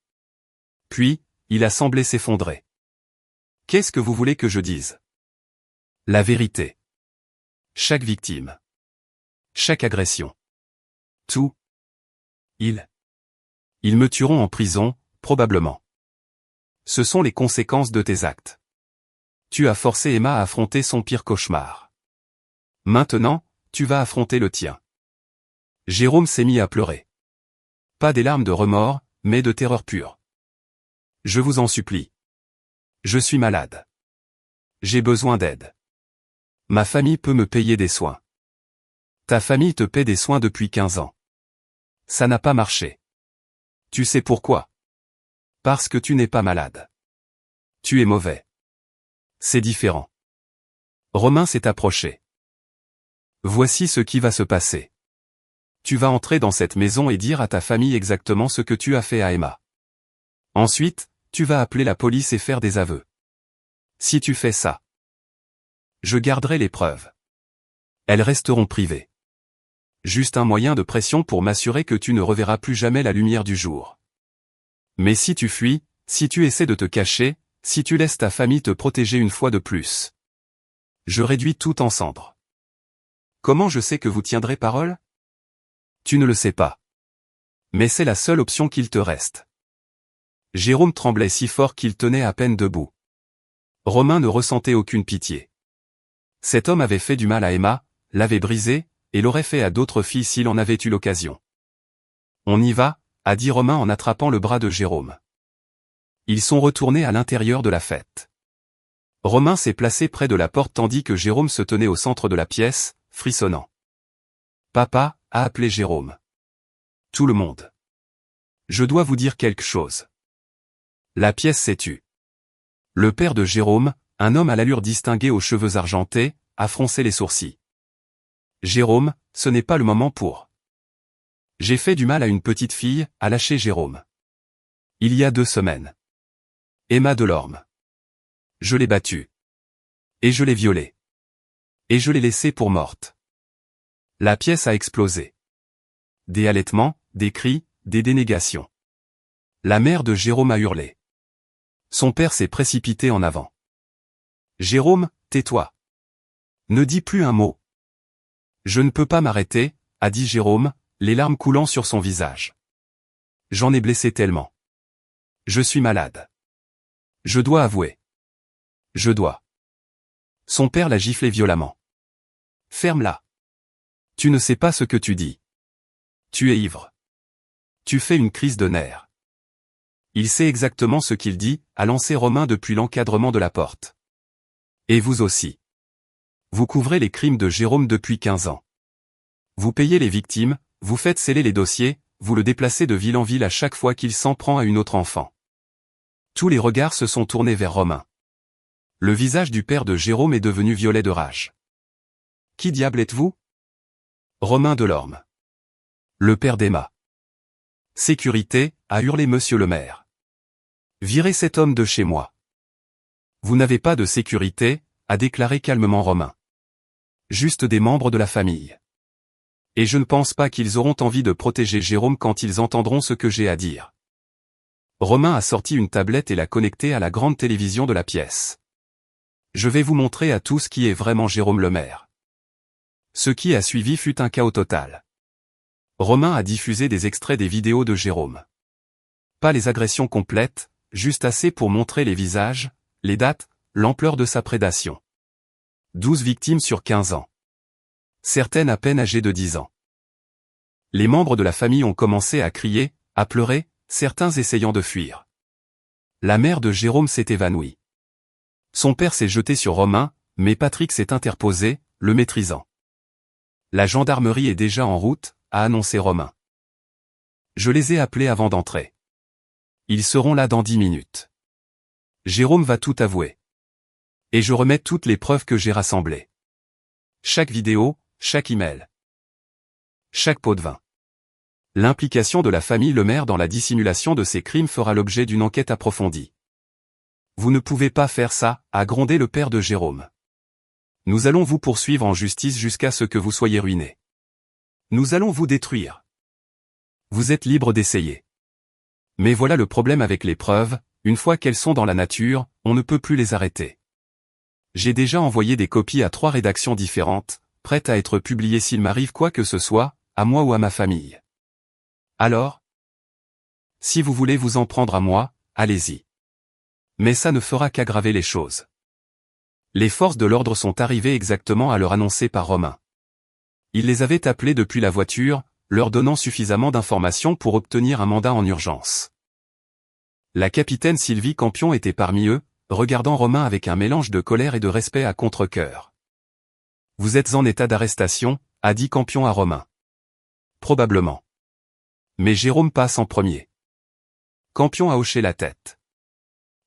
Puis, il a semblé s'effondrer. Qu'est-ce que vous voulez que je dise? La vérité. Chaque victime. Chaque agression. Tout. Ils me tueront en prison, probablement. Ce sont les conséquences de tes actes. Tu as forcé Emma à affronter son pire cauchemar. Maintenant, tu vas affronter le tien. Jérôme s'est mis à pleurer. Pas des larmes de remords, mais de terreur pure. Je vous en supplie. Je suis malade. J'ai besoin d'aide. Ma famille peut me payer des soins. Ta famille te paie des soins depuis 15 ans. Ça n'a pas marché. Tu sais pourquoi? Parce que tu n'es pas malade. Tu es mauvais. C'est différent. Romain s'est approché. Voici ce qui va se passer. Tu vas entrer dans cette maison et dire à ta famille exactement ce que tu as fait à Emma. Ensuite, tu vas appeler la police et faire des aveux. Si tu fais ça, je garderai les preuves. Elles resteront privées. Juste un moyen de pression pour m'assurer que tu ne reverras plus jamais la lumière du jour. Mais si tu fuis, si tu essaies de te cacher, si tu laisses ta famille te protéger une fois de plus, je réduis tout en cendres. Comment je sais que vous tiendrez parole? Tu ne le sais pas. Mais c'est la seule option qu'il te reste. Jérôme tremblait si fort qu'il tenait à peine debout. Romain ne ressentait aucune pitié. Cet homme avait fait du mal à Emma, l'avait brisée, et l'aurait fait à d'autres filles s'il en avait eu l'occasion. On y va, a dit Romain en attrapant le bras de Jérôme. Ils sont retournés à l'intérieur de la fête. Romain s'est placé près de la porte tandis que Jérôme se tenait au centre de la pièce, frissonnant. Papa, a appelé Jérôme. Tout le monde. Je dois vous dire quelque chose. La pièce s'est tue. Le père de Jérôme, un homme à l'allure distinguée aux cheveux argentés, a froncé les sourcils. Jérôme, ce n'est pas le moment pour. J'ai fait du mal à une petite fille, a lâché Jérôme. Il y a 2 semaines. Emma Delorme. Je l'ai battue. Et je l'ai violée. Et je l'ai laissée pour morte. La pièce a explosé. Des halètements, des cris, des dénégations. La mère de Jérôme a hurlé. Son père s'est précipité en avant. Jérôme, tais-toi. Ne dis plus un mot. Je ne peux pas m'arrêter, a dit Jérôme, les larmes coulant sur son visage. J'en ai blessé tellement. Je suis malade. Je dois avouer. Je dois. Son père l'a giflé violemment. Ferme-la. Tu ne sais pas ce que tu dis. Tu es ivre. Tu fais une crise de nerfs. Il sait exactement ce qu'il dit, a lancé Romain depuis l'encadrement de la porte. Et vous aussi. Vous couvrez les crimes de Jérôme depuis 15 ans. Vous payez les victimes, vous faites sceller les dossiers, vous le déplacez de ville en ville à chaque fois qu'il s'en prend à une autre enfant. Tous les regards se sont tournés vers Romain. Le visage du père de Jérôme est devenu violet de rage. Qui diable êtes-vous? Romain Delorme. Le père d'Emma. Sécurité, a hurlé monsieur le maire. Virez cet homme de chez moi. Vous n'avez pas de sécurité, a déclaré calmement Romain. Juste des membres de la famille. Et je ne pense pas qu'ils auront envie de protéger Jérôme quand ils entendront ce que j'ai à dire. Romain a sorti une tablette et l'a connectée à la grande télévision de la pièce. Je vais vous montrer à tous qui est vraiment Jérôme le maire. Ce qui a suivi fut un chaos total. Romain a diffusé des extraits des vidéos de Jérôme. Pas les agressions complètes, juste assez pour montrer les visages, les dates, l'ampleur de sa prédation. 12 victimes sur 15 ans. Certaines à peine âgées de 10 ans. Les membres de la famille ont commencé à crier, à pleurer, certains essayant de fuir. La mère de Jérôme s'est évanouie. Son père s'est jeté sur Romain, mais Patrick s'est interposé, le maîtrisant. La gendarmerie est déjà en route, a annoncé Romain. Je les ai appelés avant d'entrer. Ils seront là dans 10 minutes. Jérôme va tout avouer. Et je remets toutes les preuves que j'ai rassemblées. Chaque vidéo, chaque email. Chaque pot de vin. L'implication de la famille Le Maire dans la dissimulation de ces crimes fera l'objet d'une enquête approfondie. Vous ne pouvez pas faire ça, a grondé le père de Jérôme. Nous allons vous poursuivre en justice jusqu'à ce que vous soyez ruinés. Nous allons vous détruire. Vous êtes libre d'essayer. Mais voilà le problème avec les preuves, une fois qu'elles sont dans la nature, on ne peut plus les arrêter. J'ai déjà envoyé des copies à 3 rédactions différentes, prêtes à être publiées s'il m'arrive quoi que ce soit, à moi ou à ma famille. Alors? Si vous voulez vous en prendre à moi, allez-y. Mais ça ne fera qu'aggraver les choses. Les forces de l'ordre sont arrivées exactement à l'heure annoncée par Romain. Il les avait appelés depuis la voiture, leur donnant suffisamment d'informations pour obtenir un mandat en urgence. La capitaine Sylvie Campion était parmi eux, regardant Romain avec un mélange de colère et de respect à contre-cœur. Vous êtes en état d'arrestation, a dit Campion à Romain. Probablement. Mais Jérôme passe en premier. Campion a hoché la tête.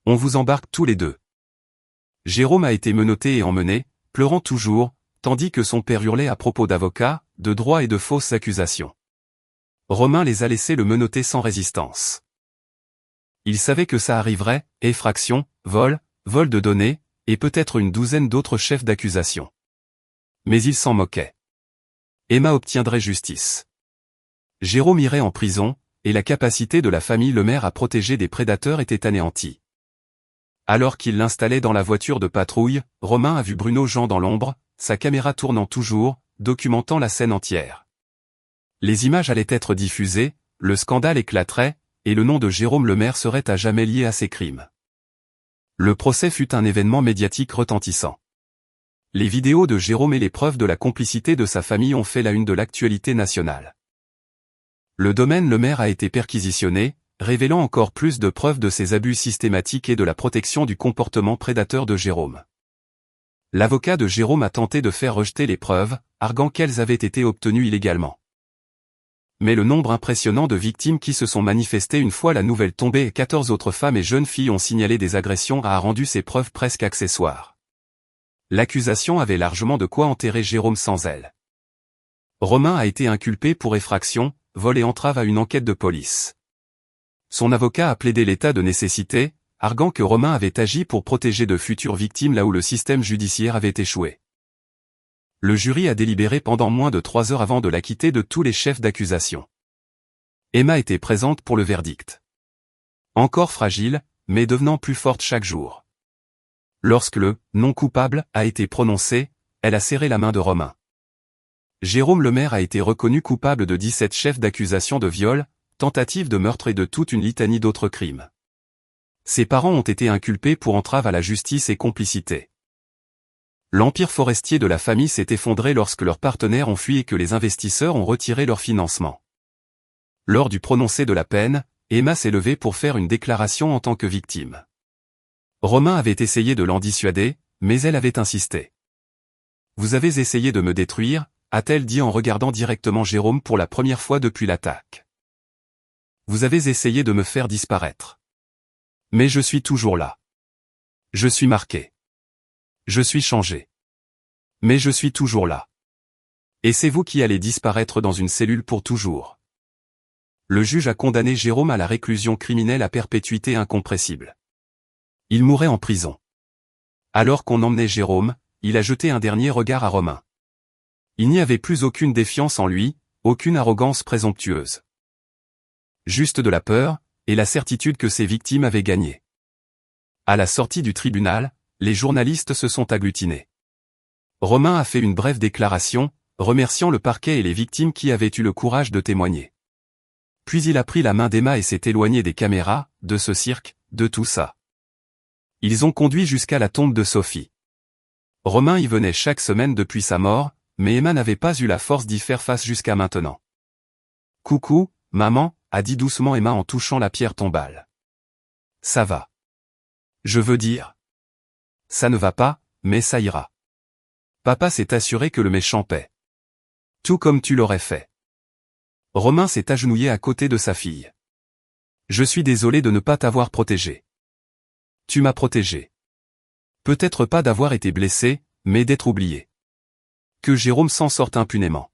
On vous embarque tous les deux. Jérôme a été menotté et emmené, pleurant toujours, tandis que son père hurlait à propos d'avocats, de droits et de fausses accusations. Romain les a laissés le menotter sans résistance. Il savait que ça arriverait, effraction, vol de données, et peut-être une douzaine d'autres chefs d'accusation. Mais il s'en moquait. Emma obtiendrait justice. Jérôme irait en prison, et la capacité de la famille Lemaire à protéger des prédateurs était anéantie. Alors qu'il l'installait dans la voiture de patrouille, Romain a vu Bruno Jean dans l'ombre, sa caméra tournant toujours, documentant la scène entière. Les images allaient être diffusées, le scandale éclaterait, et le nom de Jérôme Lemaire serait à jamais lié à ces crimes. Le procès fut un événement médiatique retentissant. Les vidéos de Jérôme et les preuves de la complicité de sa famille ont fait la une de l'actualité nationale. Le domaine Lemaire a été perquisitionné, révélant encore plus de preuves de ses abus systématiques et de la protection du comportement prédateur de Jérôme. L'avocat de Jérôme a tenté de faire rejeter les preuves, arguant qu'elles avaient été obtenues illégalement. Mais le nombre impressionnant de victimes qui se sont manifestées une fois la nouvelle tombée et 14 autres femmes et jeunes filles ont signalé des agressions a rendu ces preuves presque accessoires. L'accusation avait largement de quoi enterrer Jérôme sans elle. Romain a été inculpé pour effraction, vol et entrave à une enquête de police. Son avocat a plaidé l'état de nécessité, arguant que Romain avait agi pour protéger de futures victimes là où le système judiciaire avait échoué. Le jury a délibéré pendant moins de 3 heures avant de l'acquitter de tous les chefs d'accusation. Emma était présente pour le verdict. Encore fragile, mais devenant plus forte chaque jour. Lorsque le « non coupable » a été prononcé, elle a serré la main de Romain. Jérôme Lemaire a été reconnu coupable de 17 chefs d'accusation de viol, tentative de meurtre et de toute une litanie d'autres crimes. Ses parents ont été inculpés pour entrave à la justice et complicité. L'empire forestier de la famille s'est effondré lorsque leurs partenaires ont fui et que les investisseurs ont retiré leur financement. Lors du prononcé de la peine, Emma s'est levée pour faire une déclaration en tant que victime. Romain avait essayé de l'en dissuader, mais elle avait insisté. « Vous avez essayé de me détruire », a-t-elle dit en regardant directement Jérôme pour la première fois depuis l'attaque. « Vous avez essayé de me faire disparaître. Mais je suis toujours là. Je suis marqué. Je suis changé. Mais je suis toujours là. Et c'est vous qui allez disparaître dans une cellule pour toujours. » Le juge a condamné Jérôme à la réclusion criminelle à perpétuité incompressible. Il mourrait en prison. Alors qu'on emmenait Jérôme, il a jeté un dernier regard à Romain. Il n'y avait plus aucune défiance en lui, aucune arrogance présomptueuse. Juste de la peur, et la certitude que ses victimes avaient gagné. À la sortie du tribunal, les journalistes se sont agglutinés. Romain a fait une brève déclaration, remerciant le parquet et les victimes qui avaient eu le courage de témoigner. Puis il a pris la main d'Emma et s'est éloigné des caméras, de ce cirque, de tout ça. Ils ont conduit jusqu'à la tombe de Sophie. Romain y venait chaque semaine depuis sa mort, mais Emma n'avait pas eu la force d'y faire face jusqu'à maintenant. « Coucou, maman », a dit doucement Emma en touchant la pierre tombale. « Ça va. Je veux dire. Ça ne va pas, mais ça ira. Papa s'est assuré que le méchant paie. Tout comme tu l'aurais fait. » Romain s'est agenouillé à côté de sa fille. « Je suis désolé de ne pas t'avoir protégé. Tu m'as protégé. Peut-être pas d'avoir été blessé, mais d'être oublié. Que Jérôme s'en sorte impunément.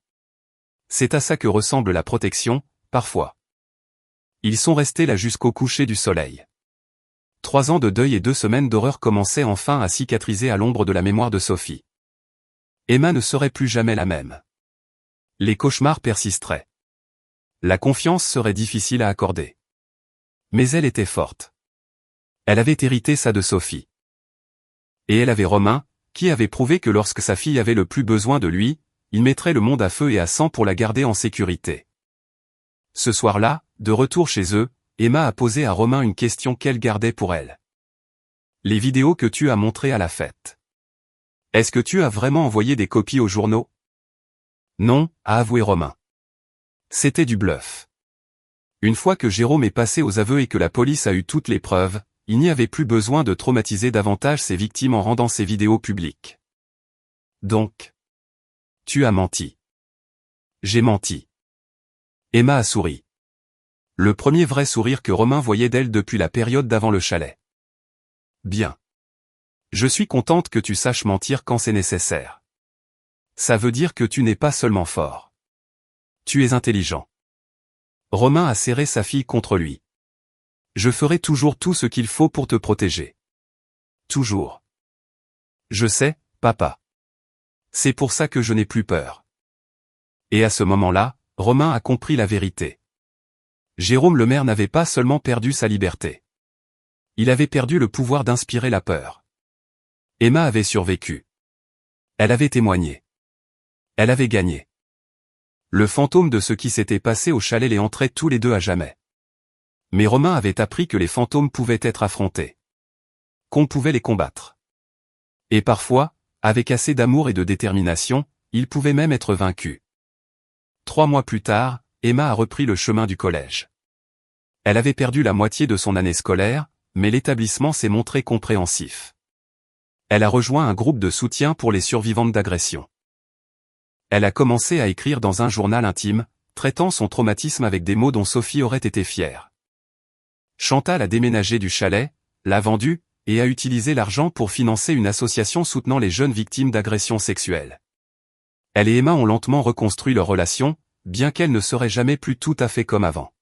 C'est à ça que ressemble la protection, parfois. » Ils sont restés là jusqu'au coucher du soleil. 3 ans de deuil et 2 semaines d'horreur commençaient enfin à cicatriser à l'ombre de la mémoire de Sophie. Emma ne serait plus jamais la même. Les cauchemars persisteraient. La confiance serait difficile à accorder. Mais elle était forte. Elle avait hérité ça de Sophie. Et elle avait Romain, qui avait prouvé que lorsque sa fille avait le plus besoin de lui, il mettrait le monde à feu et à sang pour la garder en sécurité. Ce soir-là, de retour chez eux, Emma a posé à Romain une question qu'elle gardait pour elle. « Les vidéos que tu as montrées à la fête. Est-ce que tu as vraiment envoyé des copies aux journaux ?»« Non », a avoué Romain. C'était du bluff. Une fois que Jérôme est passé aux aveux et que la police a eu toutes les preuves, il n'y avait plus besoin de traumatiser davantage ses victimes en rendant ces vidéos publiques. Donc, tu as menti. J'ai menti. Emma a souri. Le premier vrai sourire que Romain voyait d'elle depuis la période d'avant le chalet. Bien. Je suis contente que tu saches mentir quand c'est nécessaire. Ça veut dire que tu n'es pas seulement fort. Tu es intelligent. Romain a serré sa fille contre lui. Je ferai toujours tout ce qu'il faut pour te protéger. Toujours. Je sais, papa. C'est pour ça que je n'ai plus peur. Et à ce moment-là, Romain a compris la vérité. Jérôme Lemaire n'avait pas seulement perdu sa liberté. Il avait perdu le pouvoir d'inspirer la peur. Emma avait survécu. Elle avait témoigné. Elle avait gagné. Le fantôme de ce qui s'était passé au chalet les hantrait tous les deux à jamais. Mais Romain avait appris que les fantômes pouvaient être affrontés. Qu'on pouvait les combattre. Et parfois, avec assez d'amour et de détermination, ils pouvaient même être vaincus. 3 mois plus tard, Emma a repris le chemin du collège. Elle avait perdu la moitié de son année scolaire, mais l'établissement s'est montré compréhensif. Elle a rejoint un groupe de soutien pour les survivantes d'agression. Elle a commencé à écrire dans un journal intime, traitant son traumatisme avec des mots dont Sophie aurait été fière. Chantal a déménagé du chalet, l'a vendu, et a utilisé l'argent pour financer une association soutenant les jeunes victimes d'agressions sexuelles. Elle et Emma ont lentement reconstruit leur relation, bien qu'elle ne serait jamais plus tout à fait comme avant.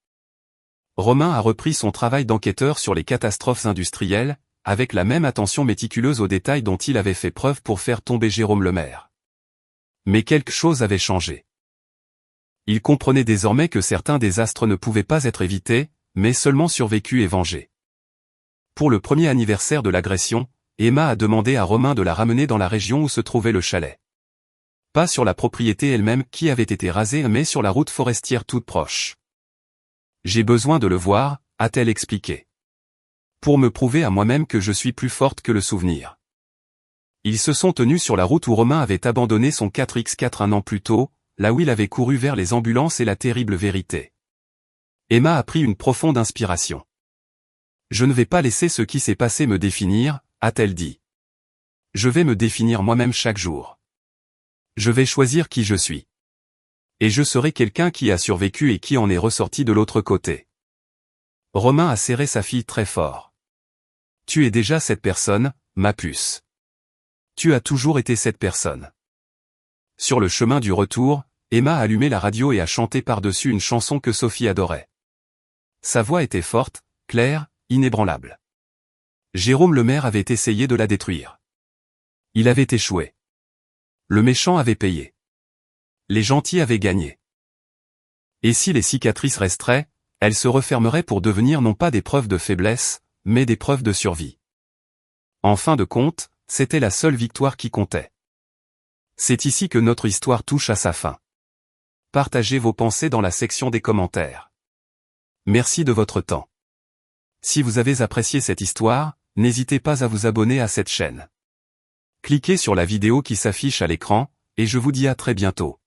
Romain a repris son travail d'enquêteur sur les catastrophes industrielles, avec la même attention méticuleuse aux détails dont il avait fait preuve pour faire tomber Jérôme Lemaire. Mais quelque chose avait changé. Il comprenait désormais que certains désastres ne pouvaient pas être évités, mais seulement survécus et vengés. Pour le premier anniversaire de l'agression, Emma a demandé à Romain de la ramener dans la région où se trouvait le chalet. Pas sur la propriété elle-même qui avait été rasée mais sur la route forestière toute proche. « J'ai besoin de le voir », a-t-elle expliqué. « Pour me prouver à moi-même que je suis plus forte que le souvenir. » Ils se sont tenus sur la route où Romain avait abandonné son 4x4 un an plus tôt, là où il avait couru vers les ambulances et la terrible vérité. Emma a pris une profonde inspiration. « Je ne vais pas laisser ce qui s'est passé me définir », a-t-elle dit. « Je vais me définir moi-même chaque jour. Je vais choisir qui je suis. Et je serai quelqu'un qui a survécu et qui en est ressorti de l'autre côté. » Romain a serré sa fille très fort. « Tu es déjà cette personne, ma puce. Tu as toujours été cette personne. » Sur le chemin du retour, Emma a allumé la radio et a chanté par-dessus une chanson que Sophie adorait. Sa voix était forte, claire, inébranlable. Jérôme Lemaire avait essayé de la détruire. Il avait échoué. Le méchant avait payé. Les gentils avaient gagné. Et si les cicatrices resteraient, elles se refermeraient pour devenir non pas des preuves de faiblesse, mais des preuves de survie. En fin de compte, c'était la seule victoire qui comptait. C'est ici que notre histoire touche à sa fin. Partagez vos pensées dans la section des commentaires. Merci de votre temps. Si vous avez apprécié cette histoire, n'hésitez pas à vous abonner à cette chaîne. Cliquez sur la vidéo qui s'affiche à l'écran, et je vous dis à très bientôt.